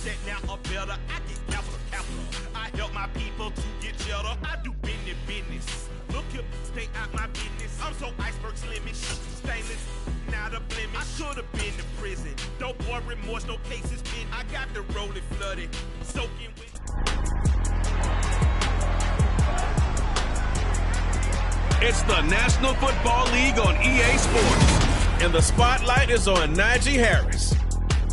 check now or better. I get capital. I help my people to get cheddar. I do business. Look here, stay out my business. I'm so iceberg slimmish, stainless, not a blemish. I should have been to prison. Don't boy remorse, no cases pinned. I got the rolling flooded, soaking with. It's the National Football League on EA Sports, and the spotlight is on Najee Harris.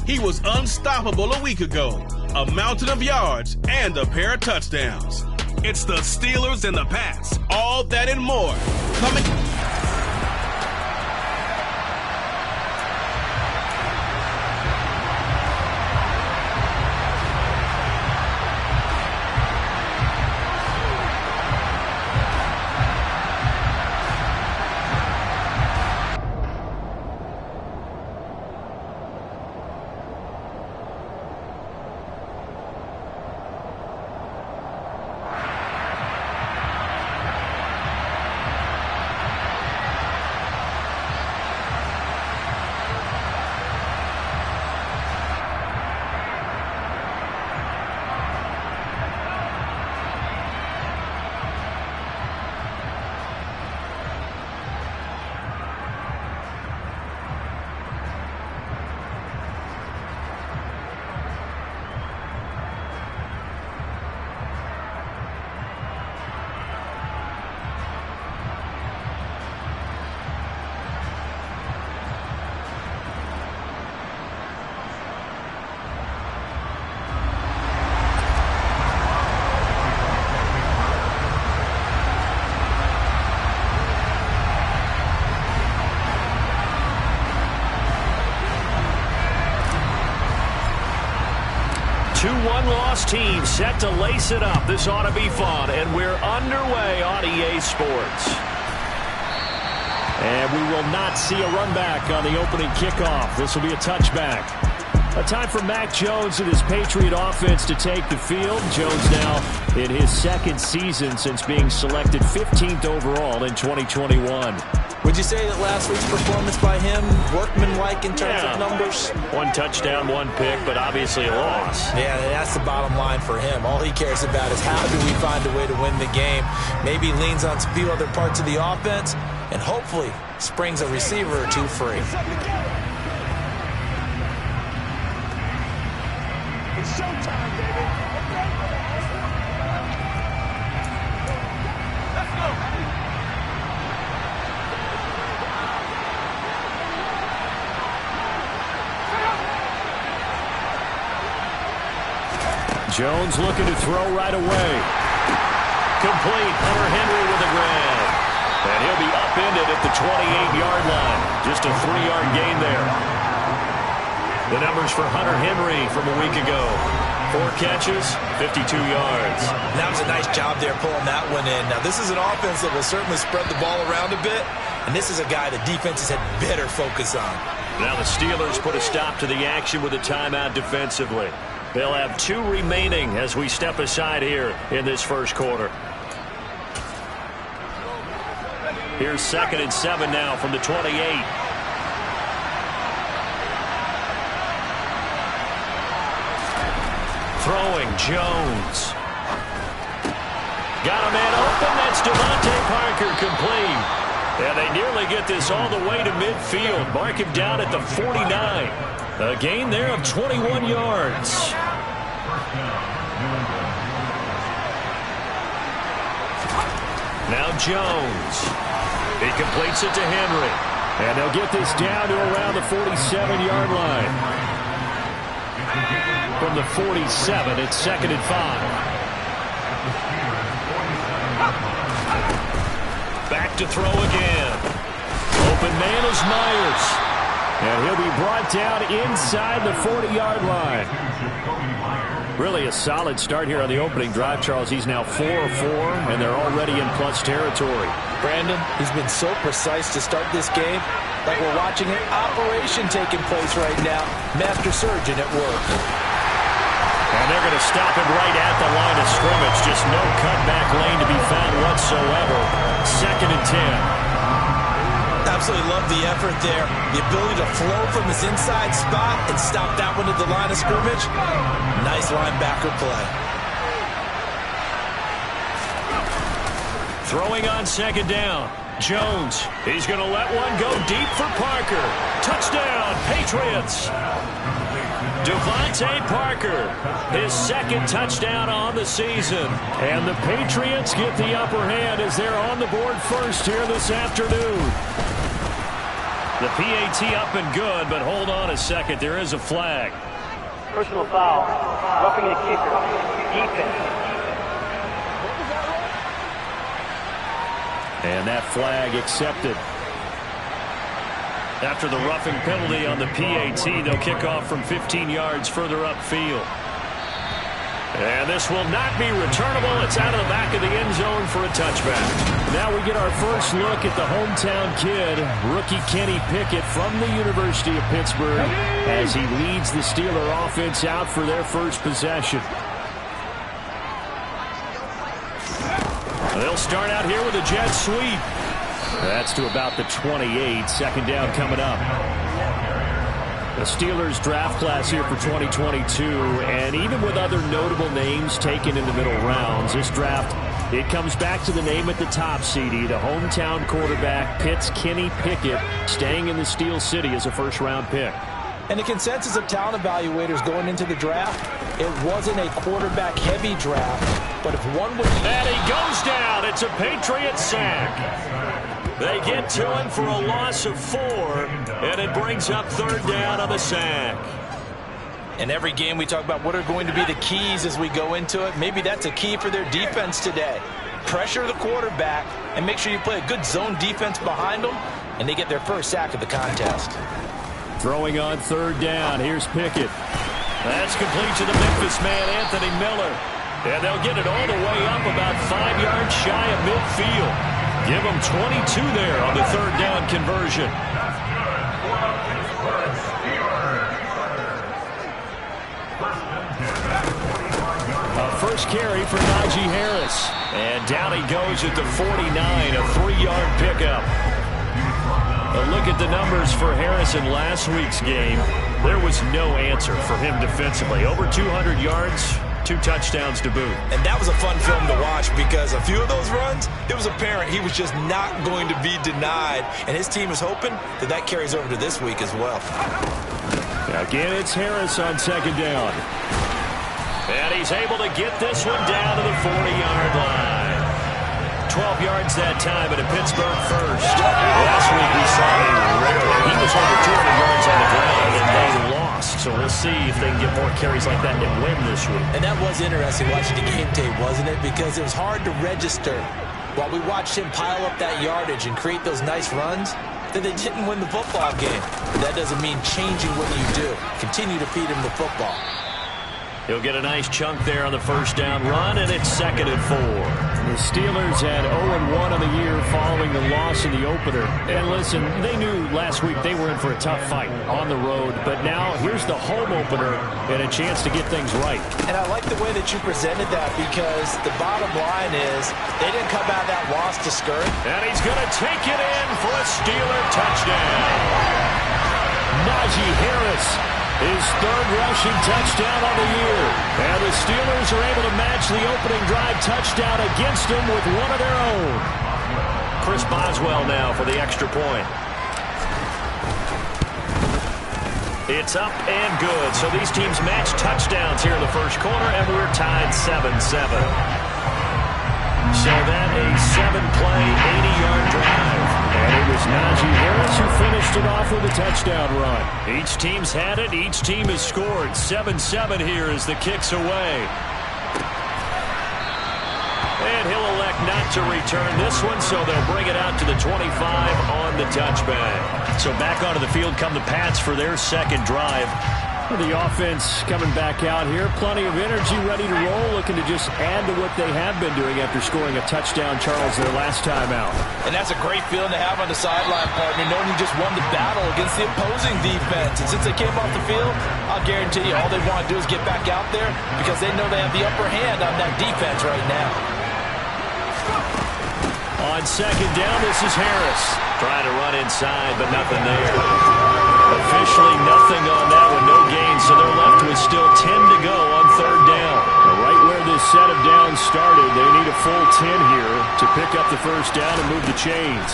He was unstoppable a week ago, a mountain of yards and a pair of touchdowns. It's the Steelers and the Pats, all that and more. Coming. Two one-loss teams set to lace it up. This ought to be fun, and we're underway on EA Sports. And we will not see a run back on the opening kickoff. This will be a touchback. A time for Mac Jones and his Patriot offense to take the field. Jones now in his second season since being selected 15th overall in 2021. Would you say that last week's performance by him, workmanlike in terms of numbers? One touchdown, one pick, but obviously a loss. Yeah, that's the bottom line for him. All he cares about is how do we find a way to win the game. Maybe leans on a few other parts of the offense, and hopefully springs a receiver or two free. It's showtime, baby. Let's go. Jones looking to throw right away. Complete. Hunter Henry with a grab. And he'll be upended at the 28-yard line. Just a 3-yard gain there. The numbers for Hunter Henry from a week ago. 4 catches, 52 yards. That was a nice job there pulling that one in. Now, this is an offense that will certainly spread the ball around a bit. And this is a guy that defenses had better focus on. Now the Steelers put a stop to the action with a timeout defensively. They'll have 2 remaining as we step aside here in this first quarter. Here's 2nd and 7 now from the 28. Throwing Jones. Got a man open. That's Devontae Parker complete. And they nearly get this all the way to midfield. Mark him down at the 49. A gain there of 21 yards. Now Jones. He completes it to Henry. And they'll get this down to around the 47-yard line. From the 47, it's 2nd and 5. Back to throw again. Open man is Myers. And he'll be brought down inside the 40-yard line. Really a solid start here on the opening drive, Charles. He's now 4 of 4, and they're already in plus territory. Brandon, he's been so precise to start this game, like we're watching an operation taking place right now. Master surgeon at work. And they're going to stop him right at the line of scrimmage. Just no cutback lane to be found whatsoever. 2nd and 10. Absolutely love the effort there. The ability to flow from his inside spot and stop that one at the line of scrimmage. Nice linebacker play. Throwing on second down. Jones. He's going to let one go deep for Parker. Touchdown, Patriots. Devontae Parker, his second touchdown on the season. And the Patriots get the upper hand as they're on the board first here this afternoon. The PAT up and good, but hold on a second. There is a flag. Personal foul. Roughing the kicker. Defense. And that flag accepted. After the roughing penalty on the PAT, they'll kick off from 15 yards further upfield. And this will not be returnable. It's out of the back of the end zone for a touchback. Now we get our first look at the hometown kid, rookie Kenny Pickett from the University of Pittsburgh, as he leads the Steeler offense out for their first possession. They'll start out here with a jet sweep. That's to about the 28. Second down coming up. The Steelers draft class here for 2022, and even with other notable names taken in the middle rounds, this draft, it comes back to the name at the top, CD, the hometown quarterback, Pitt's Kenny Pickett, staying in the Steel City as a first-round pick. And the consensus of talent evaluators going into the draft, it wasn't a quarterback-heavy draft, but if one would... And he goes down. It's a Patriots sack. They get to him for a loss of 4, and it brings up third down on the sack. In every game we talk about what are going to be the keys as we go into it. Maybe that's a key for their defense today. Pressure the quarterback and make sure you play a good zone defense behind them, and they get their first sack of the contest. Throwing on third down. Here's Pickett. That's complete to the Memphis man, Anthony Miller. And they'll get it all the way up about 5 yards shy of midfield. Give them 22 there on the third down conversion. A first carry for Najee Harris. And down he goes at the 49, a 3-yard pickup. A look at the numbers for Harris in last week's game. There was no answer for him defensively. Over 200 yards, 2 touchdowns to boot. And that was a fun film to watch because a few of those runs, it was apparent he was just not going to be denied. And his team is hoping that that carries over to this week as well. Again, it's Harris on second down. And he's able to get this one down to the 40-yard line. 12 yards that time at a Pittsburgh first. Last week we saw he was over 200 yards on the ground and they lost. So we'll see if they can get more carries like that and win this week. And that was interesting watching the game tape, wasn't it? Because it was hard to register while we watched him pile up that yardage and create those nice runs that they didn't win the football game. But that doesn't mean changing what you do. Continue to feed him the football. He'll get a nice chunk there on the first down run, and it's 2nd and 4. The Steelers had 0-1 on the year following the loss in the opener. And listen, they knew last week they were in for a tough fight on the road, but now here's the home opener and a chance to get things right. And I like the way that you presented that because the bottom line is they didn't come out of that loss discouraged. And he's going to take it in for a Steeler touchdown. Najee Harris, his 3rd rushing touchdown on the year. And the Steelers are able to match the opening drive touchdown against them with one of their own. Chris Boswell now for the extra point. It's up and good. So these teams match touchdowns here in the first quarter, and we're tied 7-7. So that a 7-play, 80-yard drive. And it was Najee Harris who finished it off with a touchdown run. Each team's had it. Each team has scored. 7-7 here as the kick's away. And he'll elect not to return this one, so they'll bring it out to the 25 on the touchback. So back onto the field come the Pats for their second drive. The offense coming back out here. Plenty of energy, ready to roll, looking to just add to what they have been doing after scoring a touchdown, Charles, their last time out. And that's a great feeling to have on the sideline, partner, knowing you just won the battle against the opposing defense. And since they came off the field, I'll guarantee you all they want to do is get back out there because they know they have the upper hand on that defense right now. On On second down, this is Harris. Trying to run inside, but nothing there. Officially nothing on that one, no gain, so they're left with still 10 to go on third down. Right where this set of downs started, they need a full 10 here to pick up the first down and move the chains.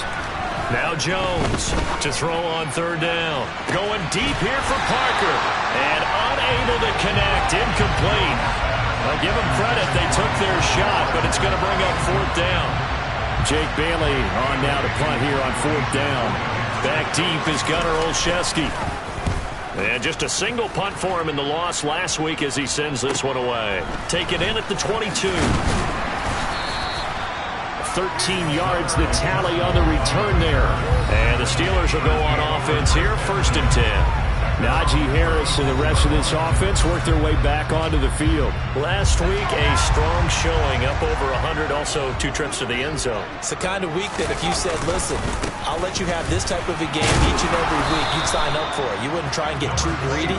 Now Jones to throw on third down. Going deep here for Parker. And unable to connect. Incomplete. I'll give them credit. They took their shot, but it's going to bring up fourth down. Jake Bailey on now to punt here on fourth down. Back deep is Gunnar Olszewski. And just a single punt for him in the loss last week as he sends this one away. Taken in at the 22. 13 yards the tally on the return there. And the Steelers will go on offense here, first and 10. Najee Harris and the rest of this offense work their way back onto the field. Last week, a strong showing, up over 100, also 2 trips to the end zone. It's the kind of week that if you said, listen, I'll let you have this type of a game each and every week, you'd sign up for it. You wouldn't try and get too greedy.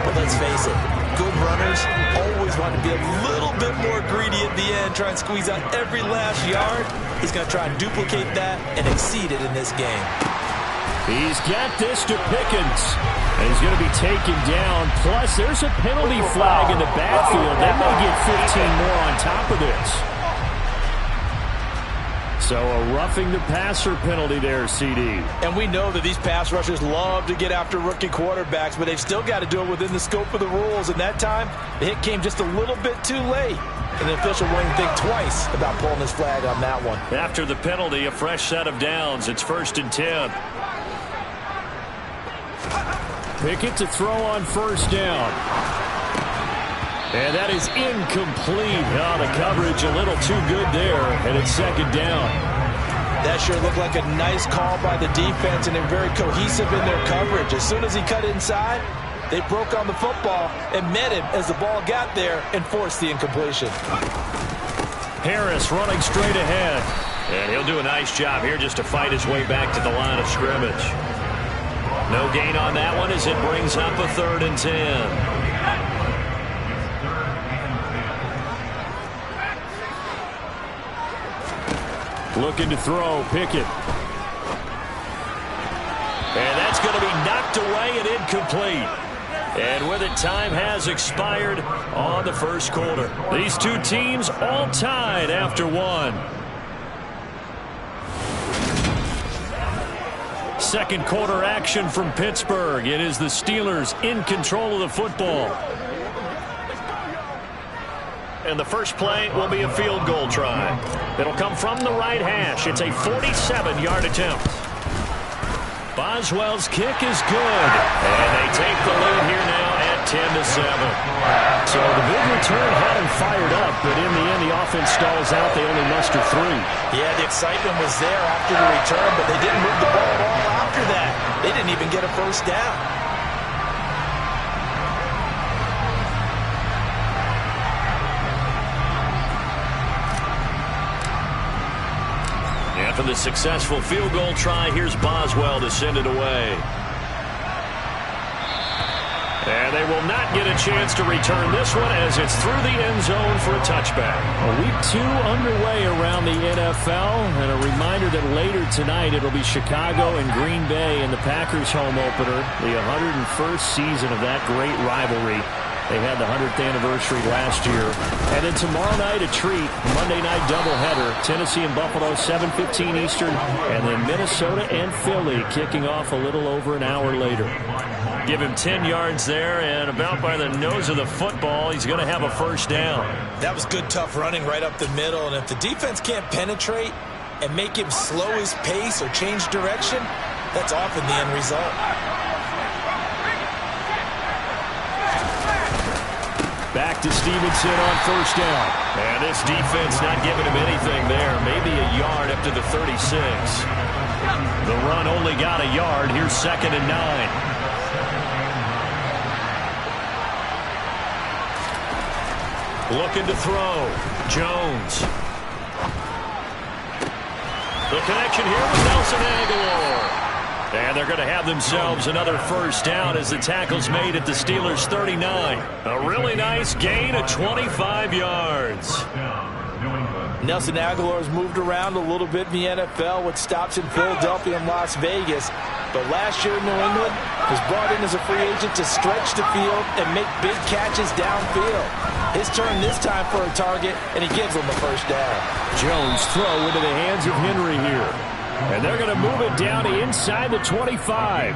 But let's face it, good runners always want to be a little bit more greedy at the end, try and squeeze out every last yard. He's going to try and duplicate that and exceed it in this game. He's got this to Pickens. And he's going to be taken down. Plus, there's a penalty flag in the backfield. They may get 15 more on top of this. So a roughing the passer penalty there, CD. And we know that these pass rushers love to get after rookie quarterbacks, but they've still got to do it within the scope of the rules. And that time, the hit came just a little bit too late. And the official won't think twice about pulling his flag on that one. After the penalty, a fresh set of downs. It's first and 10. Pickett to throw on first down. And that is incomplete. Oh, the coverage a little too good there, and it's second down. That sure looked like a nice call by the defense, and they're very cohesive in their coverage. As soon as he cut inside, they broke on the football and met him as the ball got there and forced the incompletion. Harris running straight ahead. And he'll do a nice job here just to fight his way back to the line of scrimmage. No gain on that one as it brings up a third and 10. Looking to throw, Pickett. And that's going to be knocked away and incomplete. And with it, time has expired on the first quarter. These two teams all tied after one. Second quarter action from Pittsburgh. It is the Steelers in control of the football. And the first play will be a field goal try. It'll come from the right hash. It's a 47-yard attempt. Boswell's kick is good. And they take the lead here now at 10-7. So the big return had him fired up, but in the end the offense stalls out. They only muster 3. Yeah, the excitement was there after the return, but they didn't move the ball at all after that. They didn't even get a first down. After the successful field goal try, here's Boswell to send it away. And they will not get a chance to return this one as it's through the end zone for a touchback. Week 2 underway around the NFL, and a reminder that later tonight it'll be Chicago and Green Bay in the Packers home opener, the 101st season of that great rivalry. They had the 100th anniversary last year. And then tomorrow night, a treat, Monday night doubleheader, Tennessee and Buffalo, 7:15 Eastern, and then Minnesota and Philly kicking off a little over an hour later. Give him 10 yards there, and about by the nose of the football, he's going to have a first down. That was good, tough running right up the middle, and if the defense can't penetrate and make him slow his pace or change direction, that's often the end result. Back to Stevenson on first down. And this defense not giving him anything there. Maybe a yard up to the 36. The run only got a yard. Here's second and 9. Looking to throw. Jones. The connection here with Nelson Aguilar. And they're going to have themselves another first down as the tackle's made at the Steelers' 39. A really nice gain of 25 yards. Nelson Aguilar's moved around a little bit in the NFL with stops in Philadelphia and Las Vegas. But last year in New England, was brought in as a free agent to stretch the field and make big catches downfield. His turn this time for a target, and he gives them the first down. Jones throw into the hands of Henry here. And they're going to move it down to inside the 25.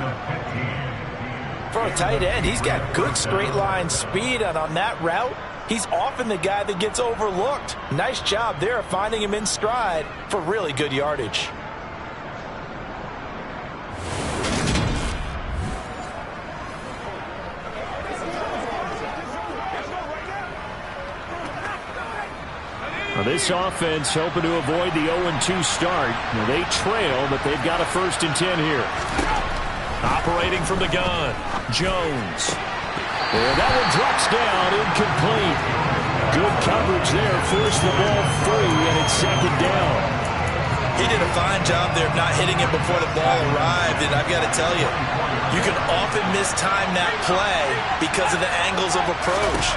For a tight end, he's got good straight line speed, and on that route, he's often the guy that gets overlooked. Nice job there of finding him in stride for really good yardage. Now this offense hoping to avoid the 0-2 start. Now they trail, but they've got a 1st and 10 here. Operating from the gun, Jones. And that one drops down, incomplete. Good coverage there, forced the ball free, and it's 2nd down. He did a fine job there of not hitting it before the ball arrived, and I've got to tell you, you can often mistime that play because of the angles of approach.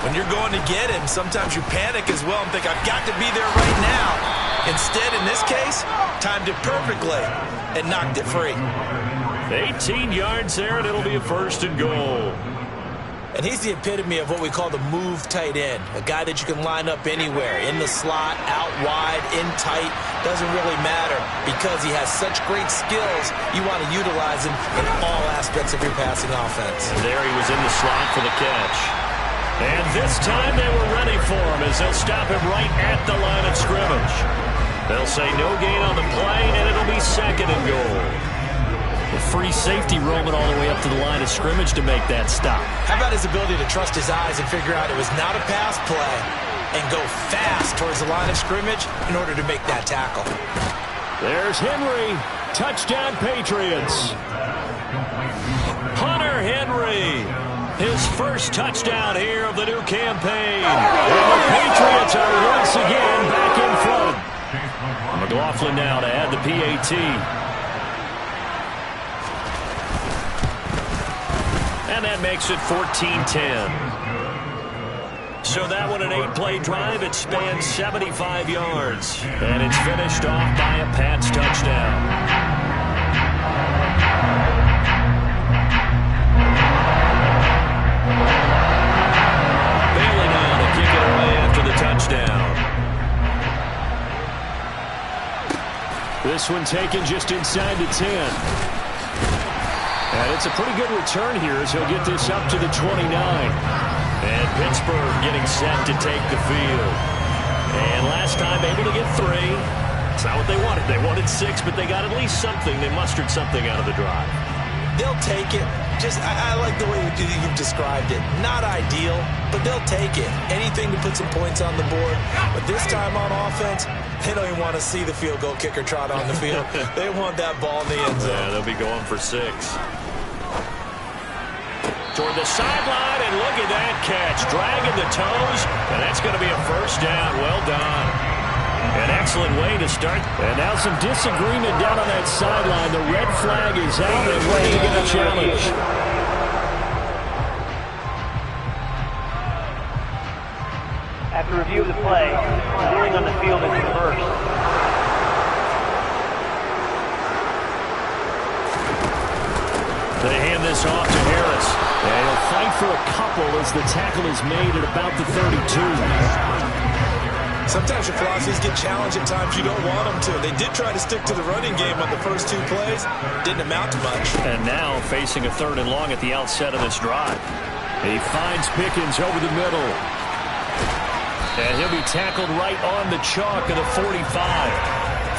When you're going to get him, sometimes you panic as well and think, I've got to be there right now. Instead, in this case, timed it perfectly and knocked it free. 18 yards there, and it'll be a 1st and goal. And he's the epitome of what we call the move tight end, a guy that you can line up anywhere, in the slot, out wide, in tight, doesn't really matter because he has such great skills. You want to utilize him in all aspects of your passing offense. And there he was in the slot for the catch. And this time they were ready for him as they'll stop him right at the line of scrimmage. They'll say no gain on the play, and it'll be 2nd and goal. The free safety roaming all the way up to the line of scrimmage to make that stop. How about his ability to trust his eyes and figure out it was not a pass play and go fast towards the line of scrimmage in order to make that tackle. There's Henry. Touchdown, Patriots. Hunter Henry. His first touchdown here of the new campaign. And the Patriots are once again back in front. McLaughlin now to add the PAT. And that makes it 14-10. So that one an 8-play drive. It spans 75 yards. And it's finished off by a Pats touchdown. Touchdown. This one taken just inside the 10. And it's a pretty good return here as he'll get this up to the 29. And Pittsburgh getting set to take the field. And last time able to get 3. It's not what they wanted. They wanted 6, but they got at least something. They mustered something out of the drive. They'll take it. I like the way you've described it. Not ideal, but they'll take it. Anything to put some points on the board. But this time on offense, they don't even want to see the field goal kicker trot on the field. They want that ball in the end zone. Yeah, they'll be going for 6. Toward the sideline, and look at that catch. Dragging the toes, and that's going to be a 1st down. Well done. An excellent way to start. And now some disagreement down on that sideline. The red flag is out, and ready to get a challenge. After review of the play, the ruling on the field is reversed. They hand this off to Harris. And he'll fight for a couple as the tackle is made at about the 32. Sometimes your philosophies get challenged at times you don't want them to. They did try to stick to the running game on the first 2 plays. Didn't amount to much. And now facing a 3rd and long at the outset of this drive. He finds Pickens over the middle. And he'll be tackled right on the chalk of the 45.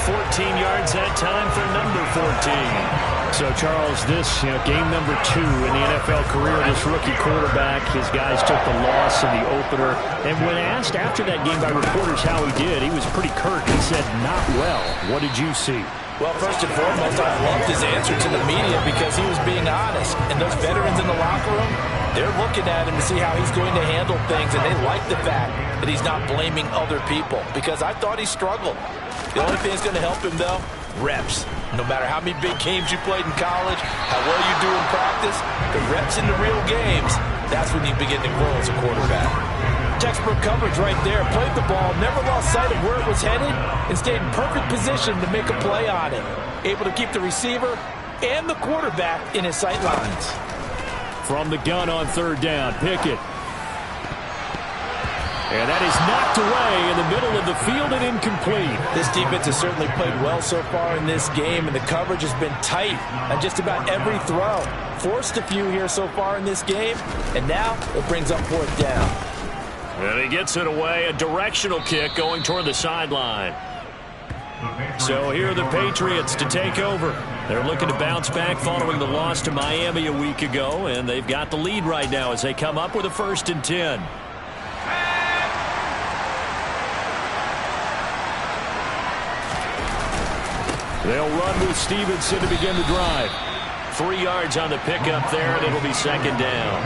14 yards that time for number 14. So, Charles, this game number 2 in the NFL career of this rookie quarterback. His guys took the loss in the opener. And when asked after that game by reporters how he did, he was pretty curt. He said, not well. What did you see? Well, first and foremost, I loved his answer to the media because he was being honest. And those veterans in the locker room, they're looking at him to see how he's going to handle things. And they like the fact that he's not blaming other people because I thought he struggled. The only thing that's going to help him, though, reps. No matter how many big games you played in college, how well you do in practice, the reps in the real games, that's when you begin to grow as a quarterback. textbook coverage right there. Played the ball, never lost sight of where it was headed, and stayed in perfect position to make a play on it. Able to keep the receiver and the quarterback in his sight lines. From the gun on third down, Pickett. And that is knocked away in the middle of the field and incomplete. This defense has certainly played well so far in this game, and the coverage has been tight on just about every throw. Forced a few here so far in this game, and now it brings up fourth down. And he gets it away, a directional kick going toward the sideline. So here are the Patriots to take over. They're looking to bounce back following the loss to Miami a week ago, and they've got the lead right now as they come up with a 1st and 10. They'll run with Stevenson to begin the drive. 3 yards on the pickup there, and it'll be 2nd down.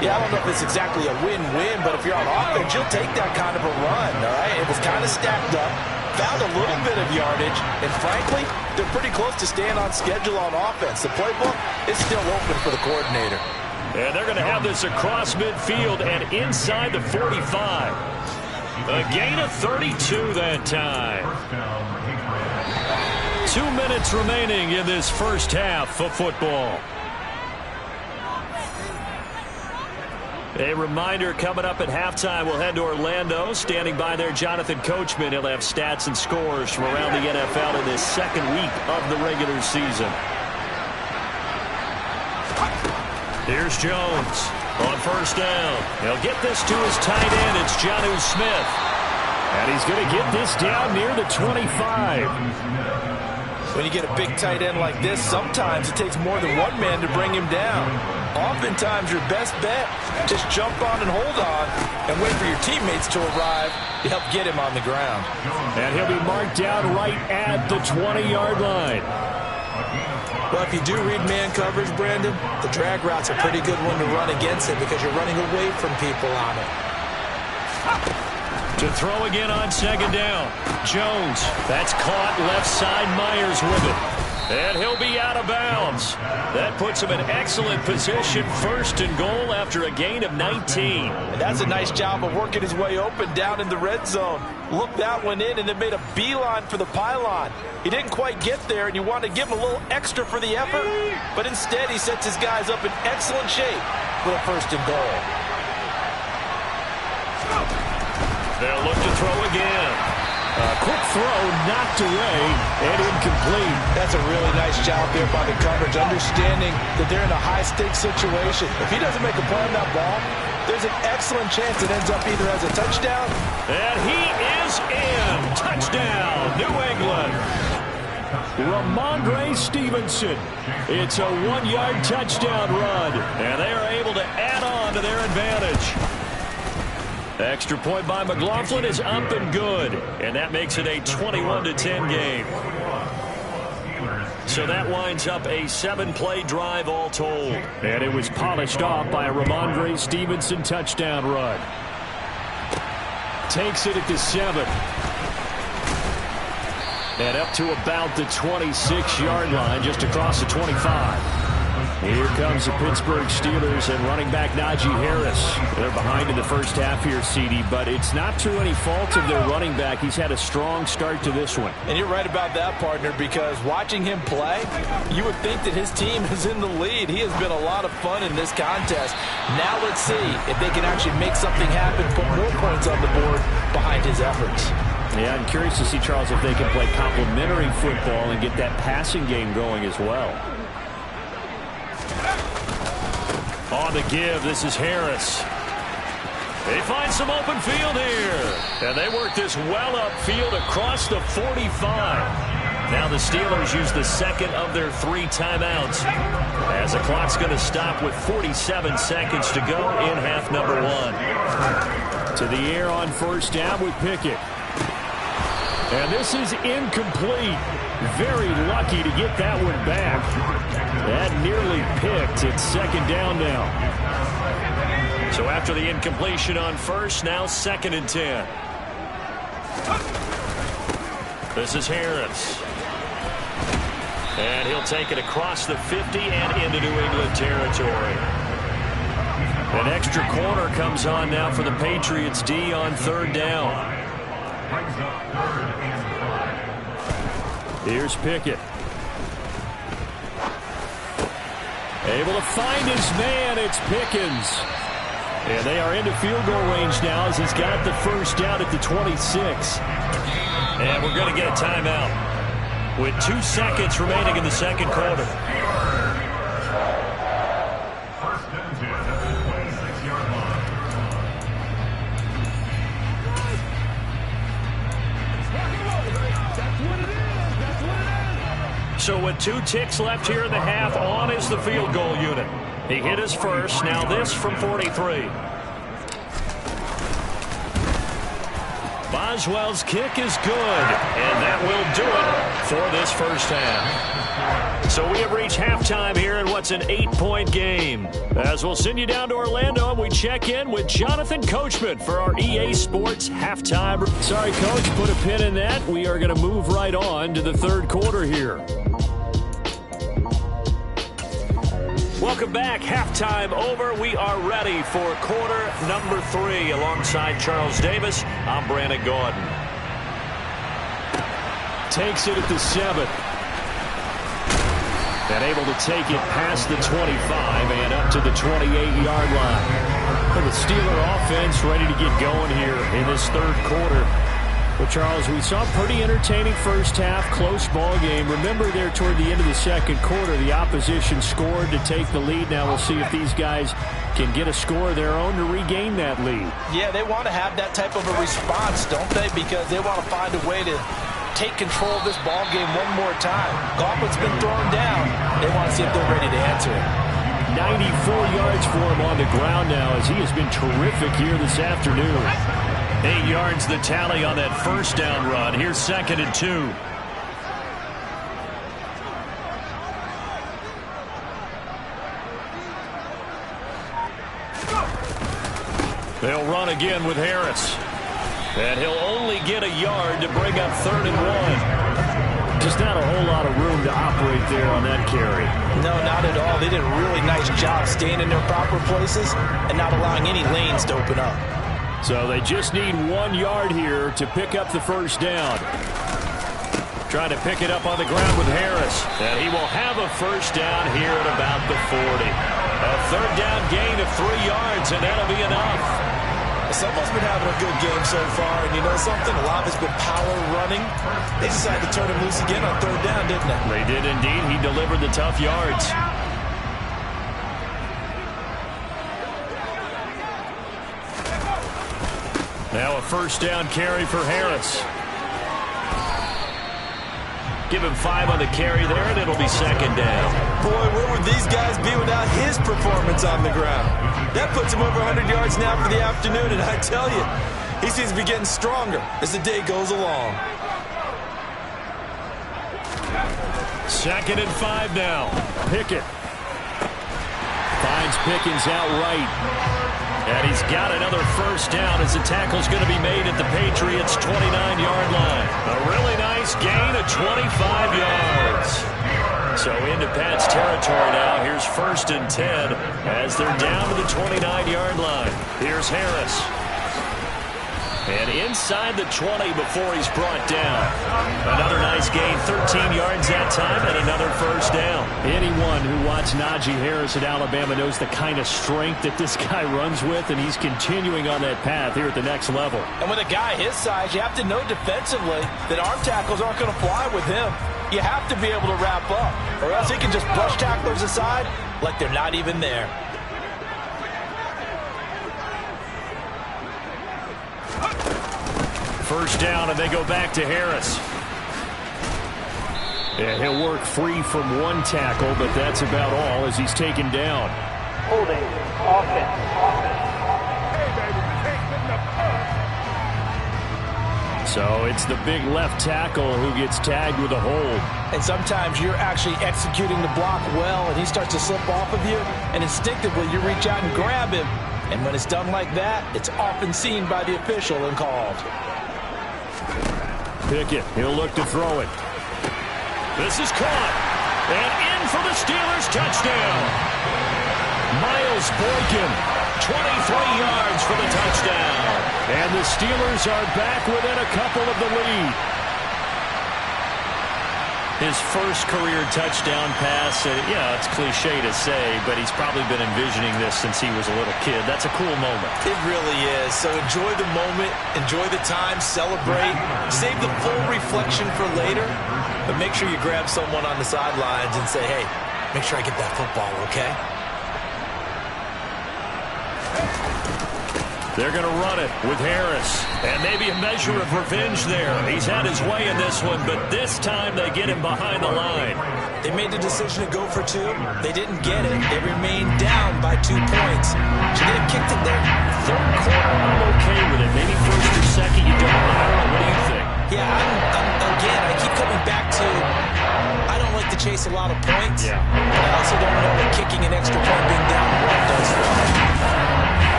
Yeah, I don't know if it's exactly a win-win, but if you're on offense, you'll take that kind of a run, all right? It was kind of stacked up, found a little bit of yardage, and frankly, they're pretty close to staying on schedule on offense. The playbook is still open for the coordinator. And they're going to have this across midfield and inside the 45. A gain of 32 that time. 2 minutes remaining in this first half of football. A reminder, coming up at halftime, we'll head to Orlando. Standing by there, Jonathan Coachman. He'll have stats and scores from around the NFL in this 2nd week of the regular season. Here's Jones on 1st down. He'll get this to his tight end. It's Jonnu Smith. And he's going to get this down near the 25. When you get a big tight end like this, sometimes it takes more than one man to bring him down. Oftentimes, your best bet, just jump on and hold on and wait for your teammates to arrive to help get him on the ground. And he'll be marked down right at the 20-yard line. Well, if you do read man coverage, Brandon, the drag route's a pretty good one to run against it because you're running away from people on it. To throw again on 2nd down. Jones. That's caught left side. Myers with it. And he'll be out of bounds. That puts him in excellent position. 1st and goal after a gain of 19. And that's a nice job of working his way open down in the red zone. Looked that one in and then made a beeline for the pylon. He didn't quite get there, and you want to give him a little extra for the effort. But instead, he sets his guys up in excellent shape for a 1st and goal. They'll look to throw again. A quick throw knocked away and incomplete. That's a really nice job there by the coverage, understanding that they're in a high-stakes situation. If he doesn't make a play on that ball, there's an excellent chance it ends up either as a touchdown. And he is in. Touchdown, New England. Ramondre Stevenson. It's a 1-yard touchdown run, and they are able to add on to their advantage. Extra point by McLaughlin is up and good, and that makes it a 21-10 game. So that winds up a 7-play drive all told. And it was polished off by a Ramondre Stevenson touchdown run. Takes it at the 7. And up to about the 26-yard line, just across the 25. Here comes the Pittsburgh Steelers and running back Najee Harris. They're behind in the first half here, CD, but it's not through any fault of their running back. He's had a strong start to this one. And you're right about that, partner, because watching him play, you would think that his team is in the lead. He has been a lot of fun in this contest. Now let's see if they can actually make something happen, put more points on the board behind his efforts. Yeah, I'm curious to see, Charles, if they can play complementary football and get that passing game going as well. On the give, this is Harris. They find some open field here. And they work this well upfield across the 45. Now the Steelers use the 2nd of their 3 timeouts, as the clock's going to stop with 47 seconds to go in half number 1. To the air on 1st down with Pickett. And this is incomplete. Very lucky to get that one back. That nearly picked. It's 2nd down now. So after the incompletion on 1st, now 2nd and 10. This is Harris. And he'll take it across the 50 and into New England territory. An extra corner comes on now for the Patriots D on third down. Here's Pickett. Able to find his man. It's Pickens. And they are into field goal range now as he's got the first down at the 26. And we're going to get a timeout with 2 seconds remaining in the second quarter. So with 2 ticks left here in the half, on is the field goal unit. He hit his first. Now this from 43. Boswell's kick is good, and that will do it for this first half. So we have reached halftime here in what's an 8-point game. As we'll send you down to Orlando, and we check in with Jonathan Coachman for our EA Sports halftime. Sorry, Coach, put a pin in that. We are going to move right on to the third quarter here. Welcome back. Halftime over. We are ready for quarter number 3. Alongside Charles Davis, I'm Brandon Gordon. Takes it at the 7. And able to take it past the 25 and up to the 28-yard line. The Steeler offense ready to get going here in this third quarter. Well, Charles, we saw a pretty entertaining first half, close ball game. Remember there toward the end of the second quarter, the opposition scored to take the lead. Now we'll see if these guys can get a score of their own to regain that lead. Yeah, they want to have that type of a response, don't they? Because they want to find a way to take control of this ball game one more time. Gauntlet's been thrown down. They want to see if they're ready to answer it. 94 yards for him on the ground now as he has been terrific here this afternoon. 8 yards the tally on that first down run. Here's 2nd and 2. They'll run again with Harris. And he'll only get a yard to bring up 3rd and 1. Just not a whole lot of room to operate there on that carry. No, not at all. They did a really nice job staying in their proper places and not allowing any lanes to open up. So they just need 1 yard here to pick up the first down. Trying to pick it up on the ground with Harris. And he will have a first down here at about the 40. A 3rd down gain of 3 yards, and that'll be enough. Someone's been having a good game so far, and you know something? A lot of it's been power running. They decided to turn him loose again on 3rd down, didn't they? They did indeed. He delivered the tough yards. Now a first down carry for Harris. Give him 5 on the carry there, and it'll be 2nd down. Boy, where would these guys be without his performance on the ground? That puts him over 100 yards now for the afternoon, and I tell you, he seems to be getting stronger as the day goes along. 2nd and 5 now. Pickett finds Pickens outright. And he's got another first down as the tackle's going to be made at the Patriots' 29-yard line. A really nice gain of 25 yards. So into Pat's territory now. Here's 1st and 10 as they're down to the 29-yard line. Here's Harris. And inside the 20 before he's brought down. Another nice gain, 13 yards that time, and another first down. Anyone who watched Najee Harris at Alabama knows the kind of strength that this guy runs with, and he's continuing on that path here at the next level. And with a guy his size, you have to know defensively that arm tackles aren't going to fly with him. You have to be able to wrap up, or else he can just brush tacklers aside like they're not even there. First down, and they go back to Harris. And he'll work free from 1 tackle, but that's about all as he's taken down. Holding. Offense. So it's the big left tackle who gets tagged with a hold. And sometimes you're actually executing the block well, and he starts to slip off of you, and instinctively you reach out and grab him. And when it's done like that, it's often seen by the official and called. Pickett, he'll look to throw it. This is caught. And in for the Steelers touchdown. Miles Miles Boykin, 23 yards for the touchdown. And the Steelers are back within a couple of the lead. His first career touchdown pass, it's cliche to say, but he's probably been envisioning this since he was a little kid. That's a cool moment. It really is. So enjoy the moment, enjoy the time, celebrate, save the full reflection for later, but make sure you grab someone on the sidelines and say, hey, make sure I get that football, okay? They're going to run it with Harris. And maybe a measure of revenge there. He's had his way in this one, but this time they get him behind the line. They made the decision to go for 2. They didn't get it. They remained down by 2 points. Should they have kicked it there? Third quarter, I'm okay with it. Maybe first or second, you don't. I don't know. What do you think? Yeah, again, I keep coming back to I don't like to chase a lot of points. Yeah. But I also don't know what kicking an extra point being down what does for them.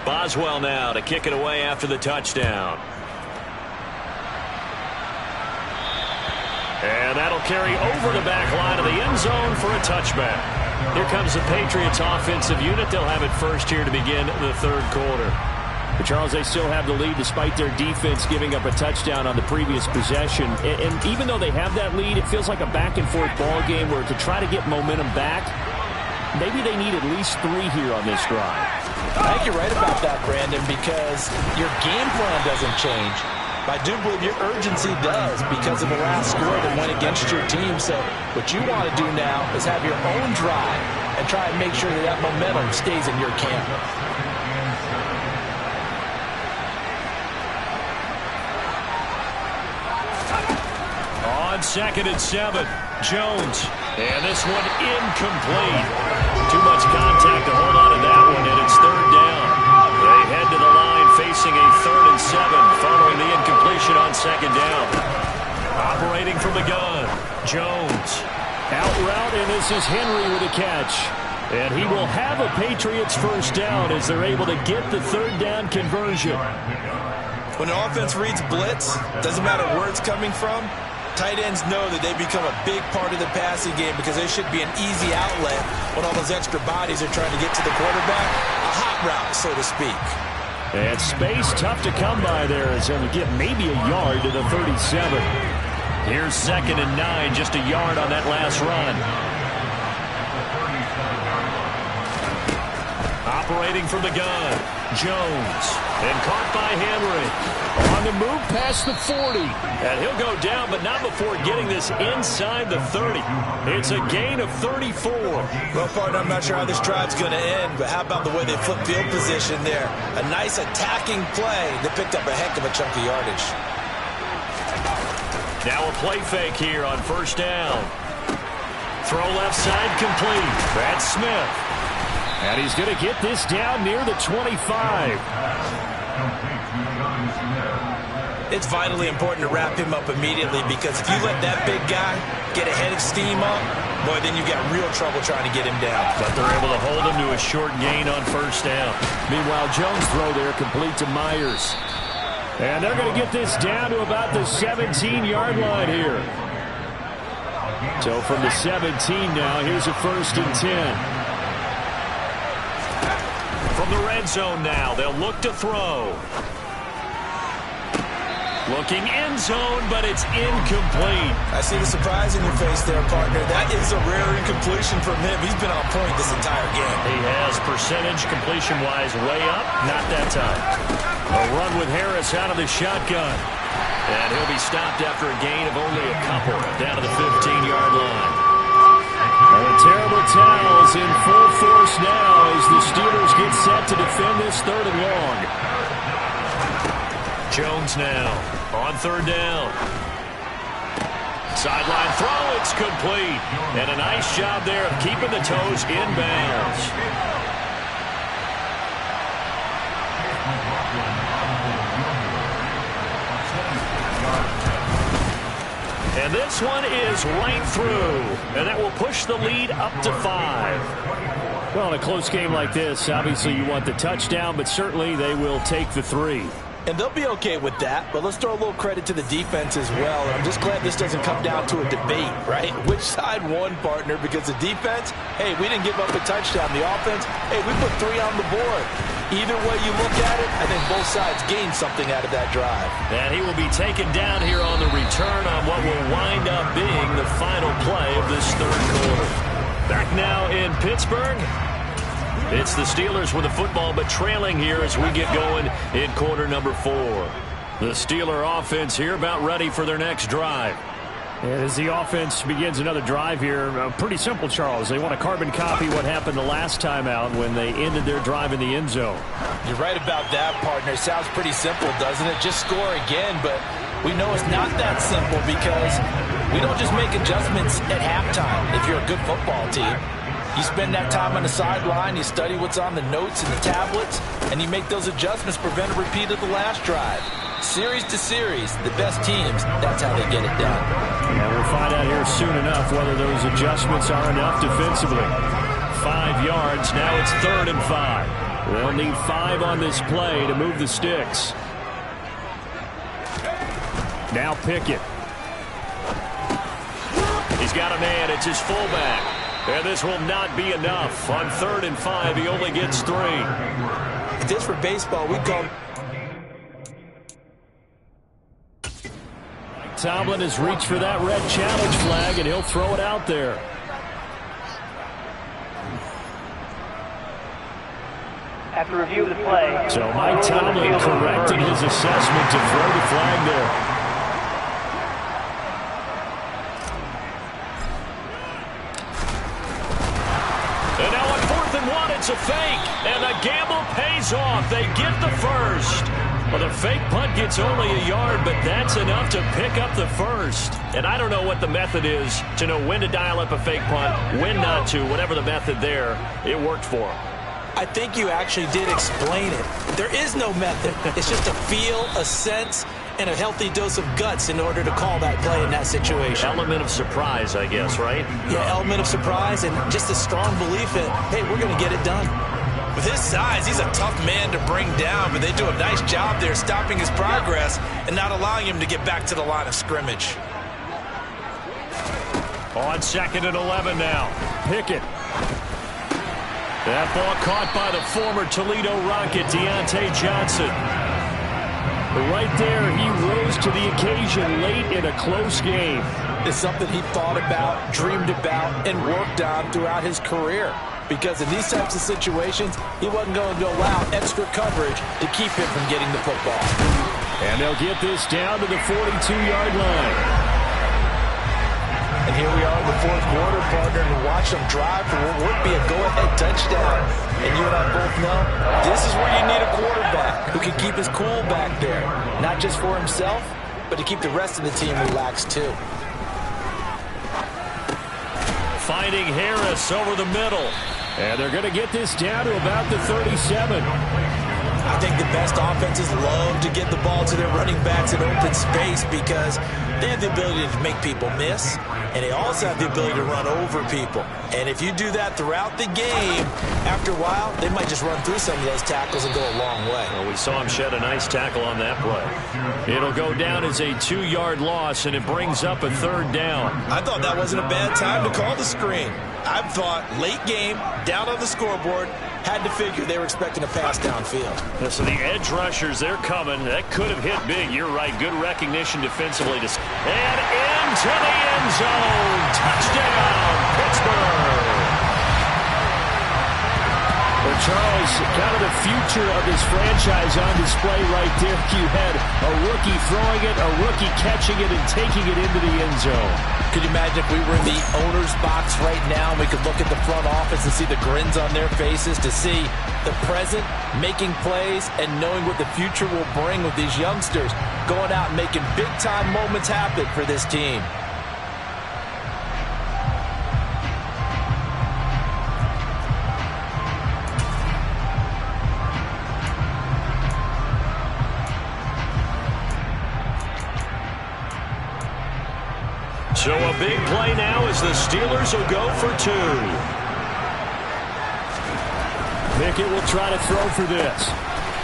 Boswell now to kick it away after the touchdown. And that'll carry over the back line of the end zone for a touchback. Here comes the Patriots offensive unit. They'll have it first here to begin the third quarter. But Charles, they still have the lead despite their defense giving up a touchdown on the previous possession. And even though they have that lead, it feels like a back-and-forth ball game where to try to get momentum back, maybe they need at least 3 here on this drive. I think you're right about that, Brandon, because your game plan doesn't change. I do believe your urgency does because of the last score that went against your team. So what you want to do now is have your own drive and try and make sure that that momentum stays in your camp. On 2nd and 7, Jones. And this one incomplete. Too much contact to hold on to that one, and it's 3rd down. They head to the line facing a 3rd and 7 following the incompletion on 2nd down. Operating from the gun, Jones. Out route, and this is Henry with a catch. And he will have a Patriots first down as they're able to get the 3rd down conversion. When an offense reads blitz, doesn't matter where it's coming from, tight ends know that they become a big part of the passing game because they should be an easy outlet when all those extra bodies are trying to get to the quarterback. A hot route, so to speak. And space tough to come by there as they'll get maybe a yard to the 37. Here's 2nd and 9, just a yard on that last run. Operating from the gun, Jones. And caught by Henry. On the move past the 40. And he'll go down, but not before getting this inside the 30. It's a gain of 34. Well, partner, I'm not sure how this drive's going to end, but how about the way they flip field position there? A nice attacking play that picked up a heck of a chunk of yardage. Now a play fake here on 1st down. Throw left side complete. That's Smith. And he's going to get this down near the 25. It's vitally important to wrap him up immediately because if you let that big guy get a head of steam up, boy, then you've got real trouble trying to get him down. But they're able to hold him to a short gain on 1st down. Meanwhile, Jones' throw there complete to Myers. And they're going to get this down to about the 17-yard line here. So from the 17 now, here's a 1st and 10. From the red zone now, they'll look to throw. Looking end zone, but it's incomplete. I see the surprise in your face there, partner. That is a rare incompletion from him. He's been on point this entire game. He has percentage completion-wise way up. Not that time. A run with Harris out of the shotgun. And he'll be stopped after a gain of only a couple down to the 15-yard line. And a terrible towels in full force now as the Steelers get set to defend this 3rd and long. Jones now on 3rd down. Sideline throw, it's complete. And a nice job there of keeping the toes in bounds. And this one is right through. And that will push the lead up to 5. Well, in a close game like this, obviously you want the touchdown, but certainly they will take the 3. And they'll be okay with that, but let's throw a little credit to the defense as well. And I'm just glad this doesn't come down to a debate, right? Which side won, partner? Because the defense, hey, we didn't give up a touchdown. The offense, hey, we put 3 on the board. Either way you look at it, I think both sides gained something out of that drive. And he will be taken down here on the return on what will wind up being the final play of this third quarter. Back now in Pittsburgh. It's the Steelers with the football, but trailing here as we get going in quarter number 4. The Steeler offense here about ready for their next drive. And as the offense begins another drive here, pretty simple, Charles. They want to carbon copy what happened the last time out when they ended their drive in the end zone. You're right about that, partner. Sounds pretty simple, doesn't it? Just score again, but we know it's not that simple because we don't just make adjustments at halftime if you're a good football team. You spend that time on the sideline, you study what's on the notes and the tablets, and you make those adjustments, prevent a repeat of the last drive. Series to series, the best teams, that's how they get it done. And we'll find out here soon enough whether those adjustments are enough defensively. 5 yards, now it's 3rd and 5. They'll need 5 on this play to move the sticks. Now Pickett. He's got a man, it's his fullback. And this will not be enough. On 3rd and 5, he only gets 3. If this were baseball, we'd call... Tomlin has reached for that red challenge flag, and he'll throw it out there. After review of the play... So Mike Tomlin corrected his assessment to throw the flag there. It's a fake, and the gamble pays off. They get the first. Well, the fake punt gets only a yard, but that's enough to pick up the first. And I don't know what the method is to know when to dial up a fake punt, when not to. Whatever the method there, it worked for him. I think you actually did explain it. There is no method. It's just a feel, a sense, and a healthy dose of guts in order to call that play in that situation. Element of surprise, I guess, right? Yeah, element of surprise and just a strong belief that, hey, we're going to get it done. With his size, he's a tough man to bring down, but they do a nice job there stopping his progress and not allowing him to get back to the line of scrimmage. On 2nd and 11 now. Pickett. That ball caught by the former Toledo Rocket, Deontay Johnson. Right there, he rose to the occasion late in a close game. It's something he thought about, dreamed about, and worked on throughout his career. Because in these types of situations, he wasn't going to allow extra coverage to keep him from getting the football. And they'll get this down to the 42-yard line. And here we are in the 4th quarter, partner, and watch them drive for what would be a go-ahead touchdown. And you and I both know this is where you need a quarterback who can keep his cool back there. Not just for himself, but to keep the rest of the team relaxed too. Finding Harris over the middle. And they're going to get this down to about the 37. I think the best offenses love to get the ball to their running backs in open space because they have the ability to make people miss, and they also have the ability to run over people. And if you do that throughout the game, after a while, they might just run through some of those tackles and go a long way. Well, we saw him shed a nice tackle on that play. It'll go down as a 2-yard loss, and it brings up a 3rd down. I thought that wasn't a bad time to call the screen. I thought late game, down on the scoreboard, had to figure they were expecting a pass downfield. Yeah, so the edge rushers, they're coming. That could have hit big. You're right. Good recognition defensively. And into the end zone. Touchdown, Pittsburgh. Well, Charles, kind of the future of this franchise on display right there. You had a rookie throwing it, a rookie catching it, and taking it into the end zone. Could you imagine if we were in the owner's box right now and we could look at the front office and see the grins on their faces, to see the present making plays and knowing what the future will bring with these youngsters going out and making big-time moments happen for this team. So a big play now as the Steelers will go for 2. Pickett will try to throw for this.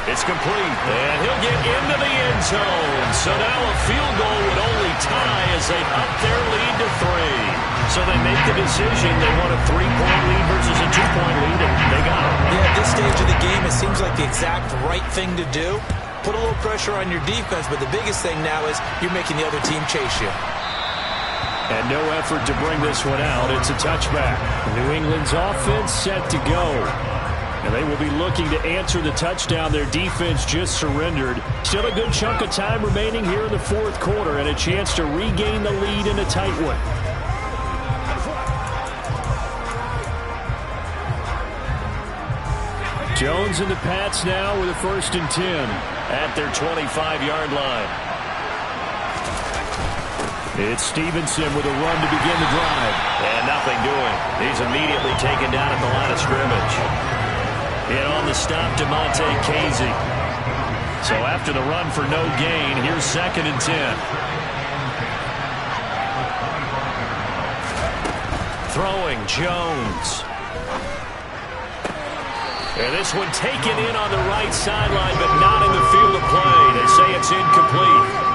It's complete, and he'll get into the end zone. So now a field goal would only tie as they up their lead to 3. So they make the decision. They want a 3-point lead versus a 2-point lead, and they got it. Yeah, at this stage of the game, it seems like the exact right thing to do. Put a little pressure on your defense, but the biggest thing now is you're making the other team chase you. And no effort to bring this one out. It's a touchback. New England's offense set to go. And they will be looking to answer the touchdown their defense just surrendered. Still a good chunk of time remaining here in the fourth quarter and a chance to regain the lead in a tight one. Jones and the Pats now with a 1st and 10 at their 25-yard line. It's Stevenson with a run to begin the drive. And nothing doing. He's immediately taken down at the line of scrimmage. And on the stop, DeMonte Casey. So after the run for no gain, here's 2nd and 10. Throwing Jones. And this one taken in on the right sideline, but not in the field of play. They say it's incomplete.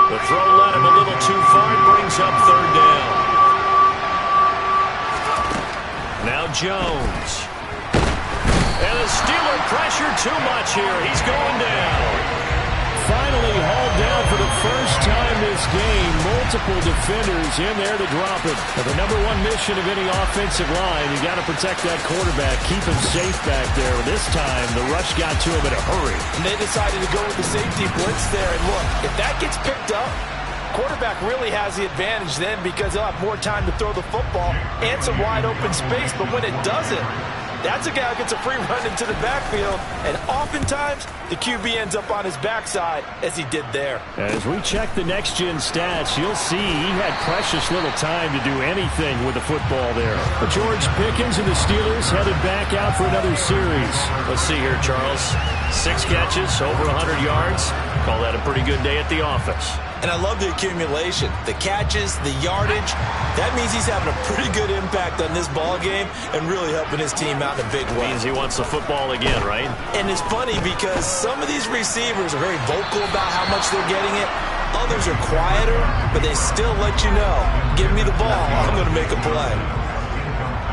The throw led him a little too far. It brings up 3rd down. Now Jones. And the Steeler pressure too much here. He's going down. Finally hauled down for the first time this game. Multiple defenders in there to drop him. But the #1 mission of any offensive line, you got to protect that quarterback, keep him safe back there. This time, the rush got to him in a hurry. And they decided to go with the safety blitz there. And look, if that gets picked up, quarterback really has the advantage then because he'll have more time to throw the football and some wide open space. But when it doesn't, that's a guy who gets a free run into the backfield, and oftentimes the QB ends up on his backside as he did there. As we check the next-gen stats, you'll see he had precious little time to do anything with the football there. But George Pickens and the Steelers headed back out for another series. Let's see here, Charles. 6 catches, over 100 yards. Call that a pretty good day at the office. And I love the accumulation, the catches, the yardage. That means he's having a pretty good impact on this ball game and really helping his team out in a big way. Means he wants the football again, right? And it's funny because some of these receivers are very vocal about how much they're getting it. Others are quieter, but they still let you know, give me the ball, I'm going to make a play.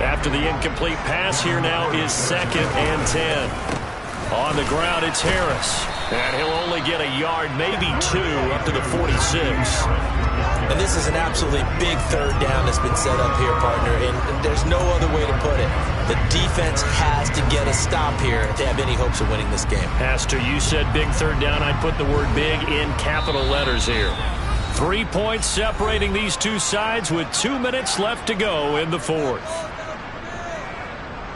After the incomplete pass, here now is 2nd and 10. On the ground, it's Harris. And he'll only get a yard, maybe 2, up to the 46. And this is an absolutely big 3rd down that's been set up here, partner. And there's no other way to put it. The defense has to get a stop here if they have any hopes of winning this game. Has to. You said big 3rd down. I'd put the word big in capital letters here. 3 points separating these two sides with 2 minutes left to go in the 4th.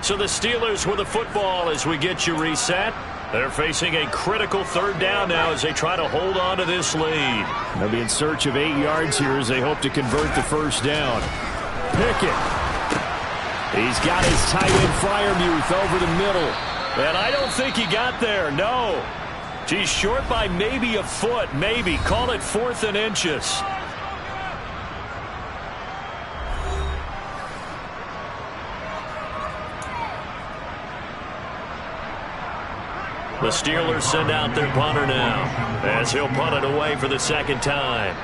So the Steelers with the football as we get you reset. They're facing a critical 3rd down now as they try to hold on to this lead. They'll be in search of 8 yards here as they hope to convert the 1st down. Pickett. He's got his tight end Freiermuth over the middle. And I don't think he got there, no. He's short by maybe a foot, maybe. Call it 4th and inches. The Steelers send out their punter now as he'll punt it away for the 2nd time.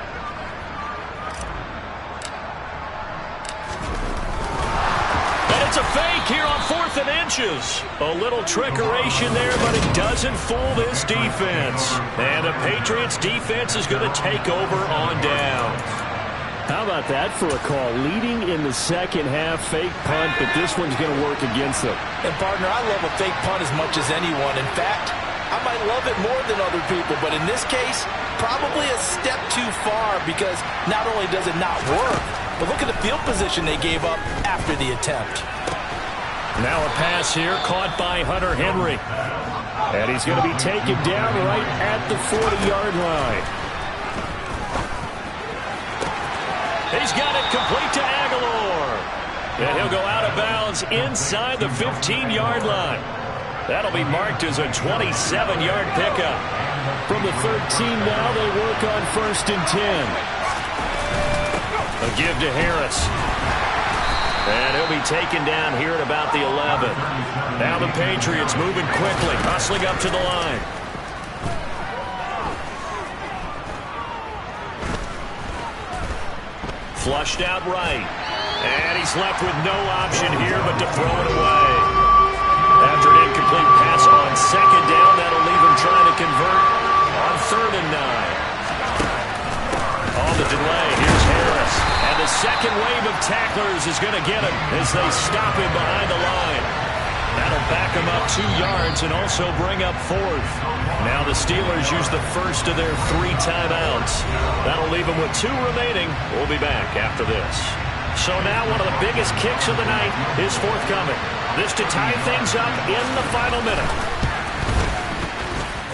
And it's a fake here on 4th and inches. A little trickeration there, but it doesn't fool this defense. And the Patriots defense is going to take over on downs. How about that for a call? Leading in the 2nd half, fake punt, but this one's going to work against them. And, partner, I love a fake punt as much as anyone. In fact, I might love it more than other people, but in this case, probably a step too far because not only does it not work, but look at the field position they gave up after the attempt. Now a pass here caught by Hunter Henry. And he's going to be taken down right at the 40-yard line. He's got it complete to Aguilar. And he'll go out of bounds inside the 15-yard line. That'll be marked as a 27-yard pickup. From the 13 now, they work on 1st and 10. A give to Harris. And he'll be taken down here at about the 11. Now the Patriots moving quickly, hustling up to the line. Flushed out right. And he's left with no option here but to throw it away. After an incomplete pass on second down, that'll leave him trying to convert on 3rd and 9. On the delay, here's Harris. And the second wave of tacklers is going to get him as they stop him behind the line. That'll back him up 2 yards and also bring up 4th. Now the Steelers use the first of their 3 timeouts. That'll leave them with 2 remaining. We'll be back after this. So now one of the biggest kicks of the night is forthcoming. This to tie things up in the final minute.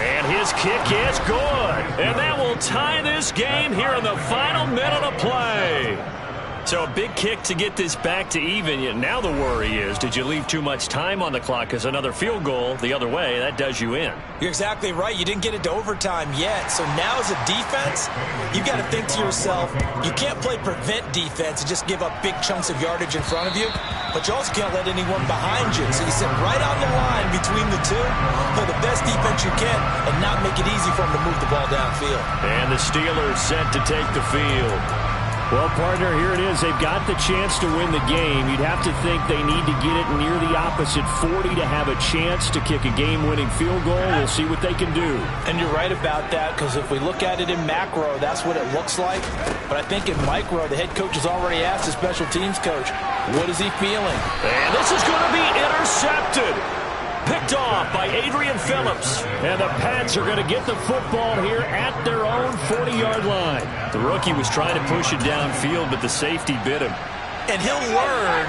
And his kick is good. And that will tie this game here in the final minute of play. So a big kick to get this back to even. Yet now the worry is, did you leave too much time on the clock? Because another field goal the other way, that does you in. You're exactly right. You didn't get it to overtime yet. So now as a defense, you've got to think to yourself, you can't play prevent defense and just give up big chunks of yardage in front of you. But you also can't let anyone behind you. So you sit right on the line between the two, play the best defense you can, and not make it easy for them to move the ball downfield. And the Steelers set to take the field. Well, partner, here it is. They've got the chance to win the game. You'd have to think they need to get it near the opposite 40 to have a chance to kick a game-winning field goal. We'll see what they can do. And you're right about that, because if we look at it in macro, that's what it looks like. But I think in micro, the head coach has already asked the special teams coach, what is he feeling? And this is going to be intercepted. Picked off by Adrian Phillips. And the Pats are going to get the football here at their own 40-yard line. The rookie was trying to push it downfield, but the safety bit him. And he'll learn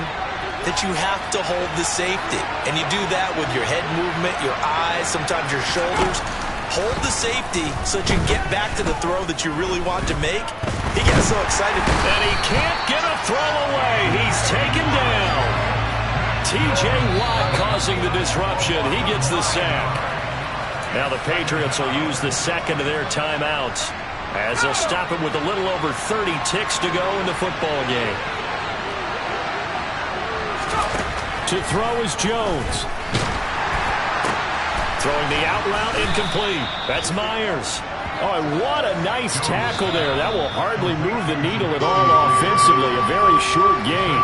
that you have to hold the safety. And you do that with your head movement, your eyes, sometimes your shoulders. Hold the safety so that you can get back to the throw that you really want to make. He gets so excited. And he can't get a throw away. He's taken down. T.J. Watt causing the disruption. He gets the sack. Now the Patriots will use the second of their timeouts as they'll stop it with a little over 30 ticks to go in the football game. To throw is Jones. Throwing the out route incomplete. That's Myers. Oh, and what a nice tackle there. That will hardly move the needle at all offensively. A very short game.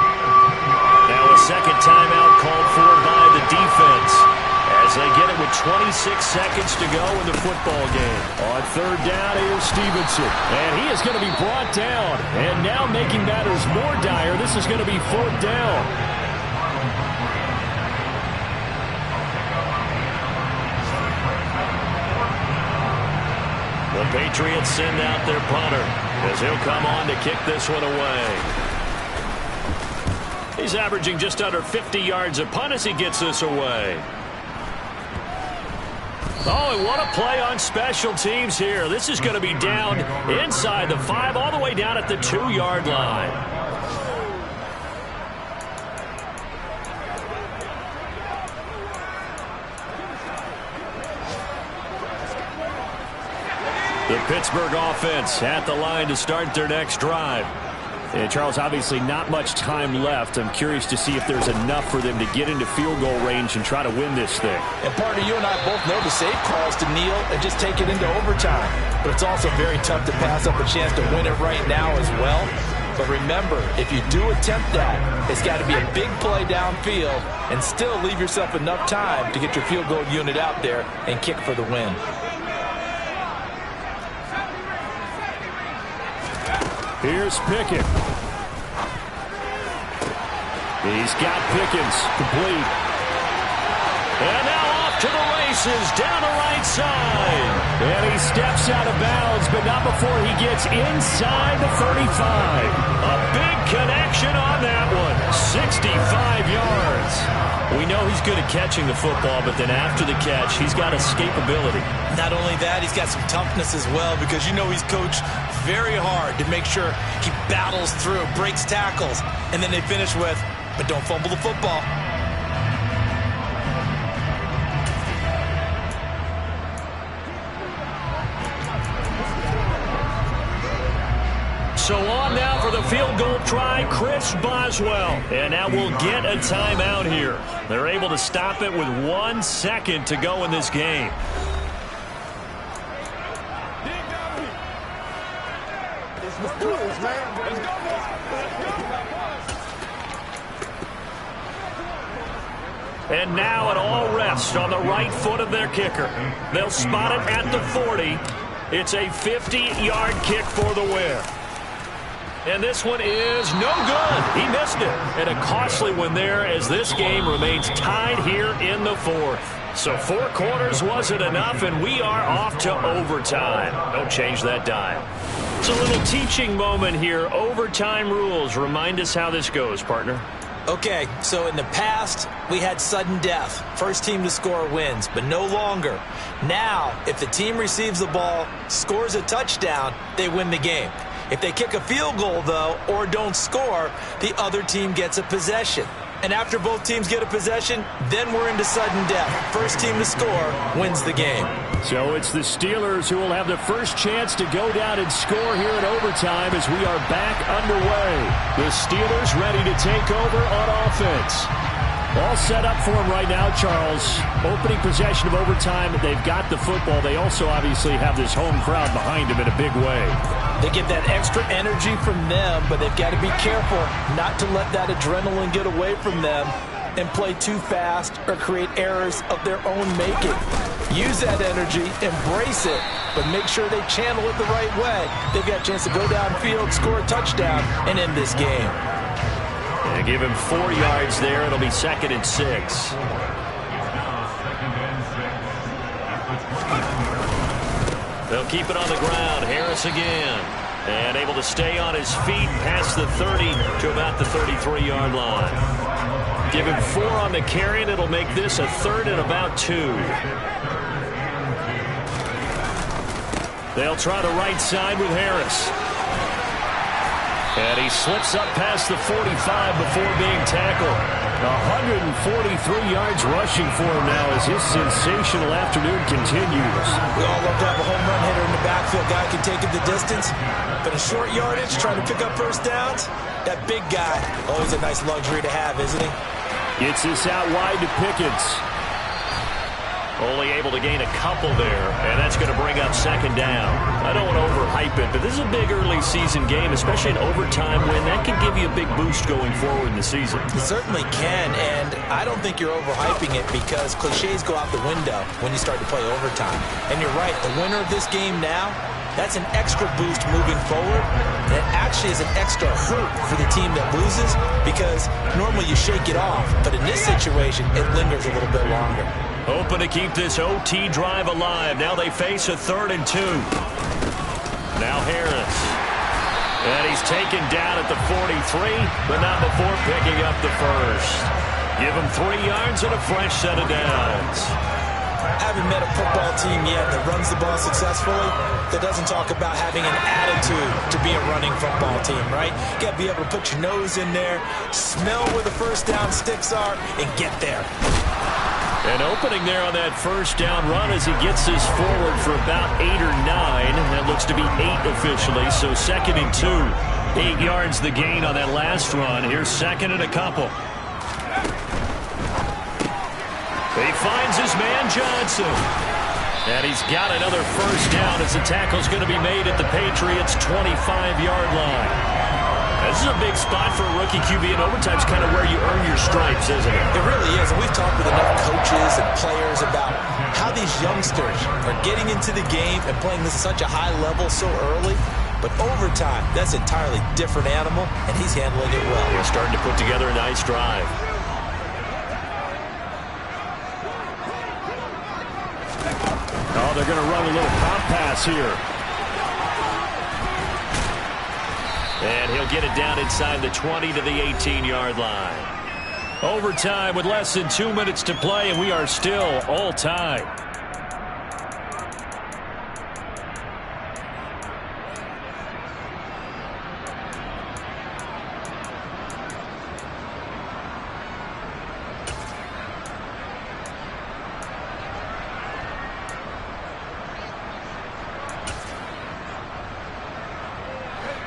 Now a second timeout called for by the defense as they get it with 26 seconds to go in the football game. On 3rd down, here's Stevenson. And he is going to be brought down. And now making matters more dire, this is going to be 4th down. The Patriots send out their punter as he'll come on to kick this one away. He's averaging just under 50 yards a punt as he gets this away. Oh, and what a play on special teams here. This is going to be down inside the 5, all the way down at the 2-yard line. The Pittsburgh offense at the line to start their next drive. And Charles, obviously not much time left. I'm curious to see if there's enough for them to get into field goal range and try to win this thing. And partner, you and I both know the safe calls to kneel and just take it into overtime. But it's also very tough to pass up a chance to win it right now as well. But remember, if you do attempt that, it's got to be a big play downfield and still leave yourself enough time to get your field goal unit out there and kick for the win. Here's Pickett. He's got Pickens complete. And now off to the races down the right side. And he steps out of bounds, but not before he gets inside the 35. A big connection on that one. 65 yards. We know he's good at catching the football, but then after the catch, he's got escapability. Not only that, he's got some toughness as well, because you know he's coached very hard to make sure he battles through, breaks tackles, and then they finish with, but don't fumble the football. So on now for the field goal try, Chris Boswell. And now we'll get a timeout here. They're able to stop it with 1 second to go in this game. Let's do this, man. Let's go. And now it all rests on the right foot of their kicker. They'll spot it at the 40. It's a 50-yard kick for the win. And this one is no good. He missed it. And a costly one there as this game remains tied here in the fourth. So 4 quarters wasn't enough, and we are off to overtime. Don't change that dial. It's a little teaching moment here. Overtime rules. Remind us how this goes, partner. Okay, so in the past, we had sudden death. First team to score wins, but no longer. Now, if the team receives the ball, scores a touchdown, they win the game. If they kick a field goal, though, or don't score, the other team gets a possession. And after both teams get a possession, then we're into sudden death. First team to score wins the game. So it's the Steelers who will have the first chance to go down and score here in overtime as we are back underway. The Steelers ready to take over on offense. All set up for them right now, Charles. Opening possession of overtime, they've got the football. They also obviously have this home crowd behind them in a big way. They get that extra energy from them, but they've got to be careful not to let that adrenaline get away from them and play too fast or create errors of their own making. Use that energy, embrace it, but make sure they channel it the right way. They've got a chance to go downfield, score a touchdown, and end this game. They give him 4 yards there. It'll be 2nd and 6. They'll keep it on the ground. Harris again. And able to stay on his feet past the 30 to about the 33-yard line. Give him 4 on the carry, and it'll make this a 3rd and about 2. They'll try the right side with Harris. And he slips up past the 45 before being tackled. 143 yards rushing for him now as his sensational afternoon continues. We all love to have a home run hitter in the backfield. Guy can take it the distance. But a short yardage, trying to pick up first downs, that big guy, always a nice luxury to have, isn't he? Gets this out wide to Pickens. Only able to gain a couple there, and that's going to bring up 2nd down. I don't want to overhype it, but this is a big early season game, especially an overtime win. That can give you a big boost going forward in the season. It certainly can, and I don't think you're overhyping it because cliches go out the window when you start to play overtime. And you're right, the winner of this game now, that's an extra boost moving forward. And it actually is an extra hurt for the team that loses because normally you shake it off, but in this situation, it lingers a little bit longer. Hoping to keep this OT drive alive. Now they face a 3rd and 2. Now Harris. And he's taken down at the 43, but not before picking up the first. Give him 3 yards and a fresh set of downs. I haven't met a football team yet that runs the ball successfully that doesn't talk about having an attitude to be a running football team, right? You got to be able to put your nose in there, smell where the first down sticks are, and get there. An opening there on that first down run as he gets this forward for about 8 or 9. That looks to be 8 officially, so 2nd and 2. 8 yards the gain on that last run. Here's 2nd and a couple. He finds his man Johnson. And he's got another first down as the tackle's going to be made at the Patriots' 25-yard line. This is a big spot for a rookie QB, and overtime's kind of where you earn your stripes, isn't it? It really is, and we've talked with enough coaches and players about how these youngsters are getting into the game and playing this at such a high level so early. But overtime, that's an entirely different animal, and he's handling it well. He's starting to put together a nice drive. Oh, they're going to run a little pop pass here. And he'll get it down inside the 20 to the 18-yard line. Overtime with less than 2 minutes to play, and we are still all tied.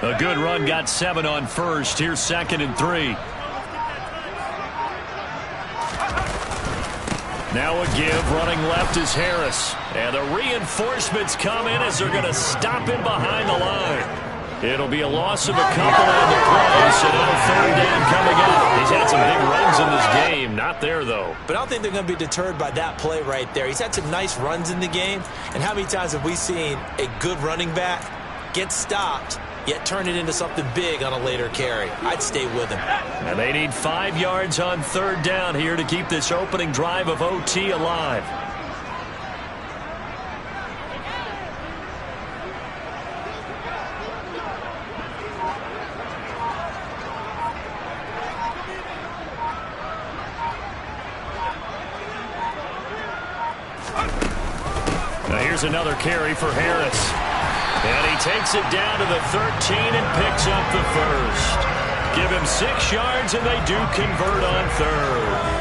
A good run got 7 on first. Here's 2nd and 3. Now a give. Running left is Harris. And the reinforcements come in as they're going to stop him behind the line. It'll be a loss of a couple on the play, so now 3rd down coming up. He's had some big runs in this game. Not there, though. But I don't think they're going to be deterred by that play right there. He's had some nice runs in the game. And how many times have we seen a good running back get stopped, yet turn it into something big on a later carry? I'd stay with him. And they need 5 yards on 3rd down here to keep this opening drive of OT alive. Here's another carry for Harris. And he takes it down to the 13 and picks up the first. Give him 6 yards, and they do convert on 3rd.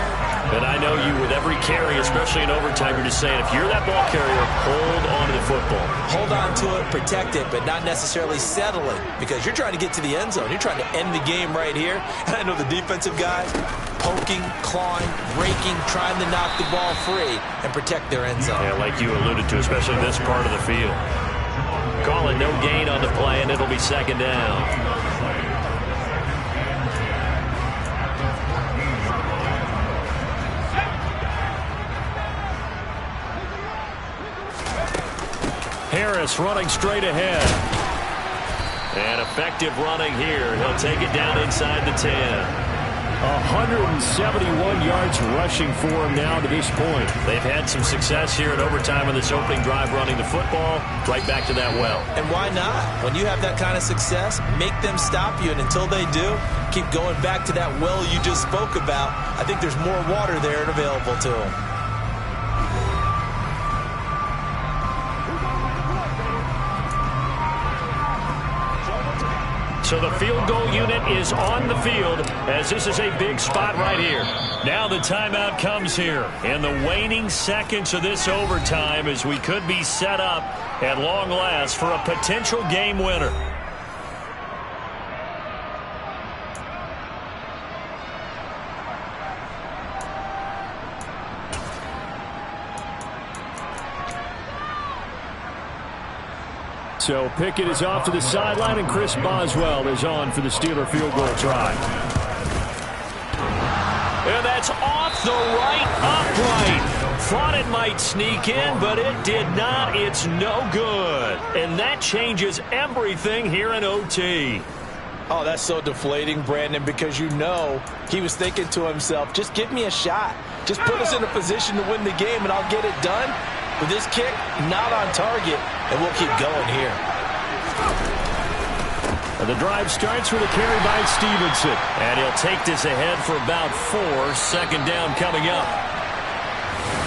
And I know you, with every carry, especially in overtime, you're just saying, if you're that ball carrier, hold on to the football. Hold on to it, protect it, but not necessarily settle it, because you're trying to get to the end zone. You're trying to end the game right here. And I know the defensive guys poking, clawing, breaking, trying to knock the ball free and protect their end zone. Yeah, like you alluded to, especially this part of the field. Call it no gain on the play, and it'll be 2nd down. Harris running straight ahead. And effective running here. He'll take it down inside the 10. 171 yards rushing for him now to this point. They've had some success here in overtime on this opening drive running the football. Right back to that well. And why not? When you have that kind of success, make them stop you. And until they do, keep going back to that well you just spoke about. I think there's more water there and available to them. So the field goal unit is on the field as this is a big spot right here. Now the timeout comes here in the waning seconds of this overtime as we could be set up at long last for a potential game winner. So Pickett is off to the sideline, and Chris Boswell is on for the Steeler field goal try. And that's off the right upright. Thought it might sneak in, but it did not. It's no good. And that changes everything here in OT. Oh, that's so deflating, Brandon, because you know he was thinking to himself, just give me a shot. Just put us in a position to win the game, and I'll get it done. With this kick, not on target, and we'll keep going here. And the drive starts with a carry by Stevenson. And he'll take this ahead for about 4. 2nd down coming up.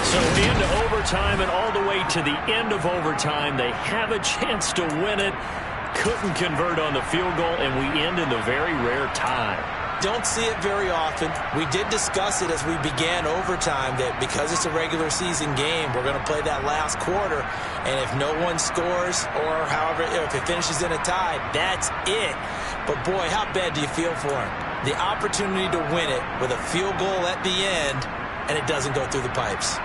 So into overtime and all the way to the end of overtime, they have a chance to win it. Couldn't convert on the field goal, and we end in the very rare tie. Don't see it very often. We did discuss it as we began overtime that because it's a regular season game, we're going to play that last quarter. And if no one scores or however, if it finishes in a tie, that's it. But boy, how bad do you feel for him? The opportunity to win it with a field goal at the end, and it doesn't go through the pipes.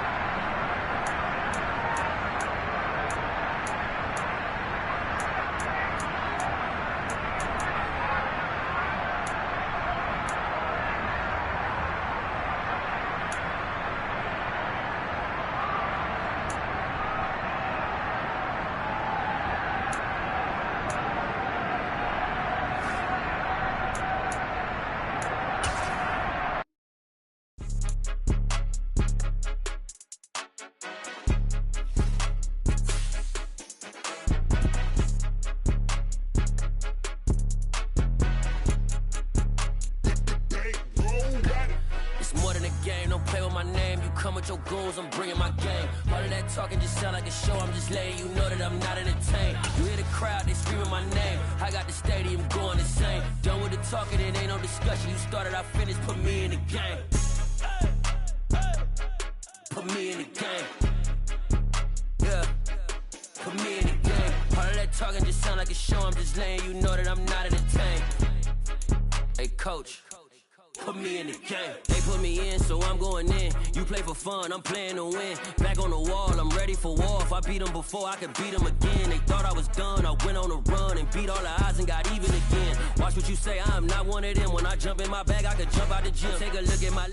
With your goons, I'm bringing my game. All of that talking just sound like a show. I'm just letting you know that I'm not entertained. You hear the crowd, they screaming my name. I got the stadium going insane. Done with the talking, it ain't no discussion. You started, I finished, put me in the game. Put me in the game. Yeah. Put me in the game. All of that that talking just sound like a show. I'm just letting you know that I'm not entertained. Hey, coach, put me in the game. They put me in, so I'm going in. You play for fun, I'm playing to win. Back on the wall, I'm ready for war. If I beat them before, I could beat them again. They thought I was done, I went on a run and beat all the odds and got even again. Watch what you say, I'm not one of them. When I jump in my bag, I could jump out the gym. Take a look at my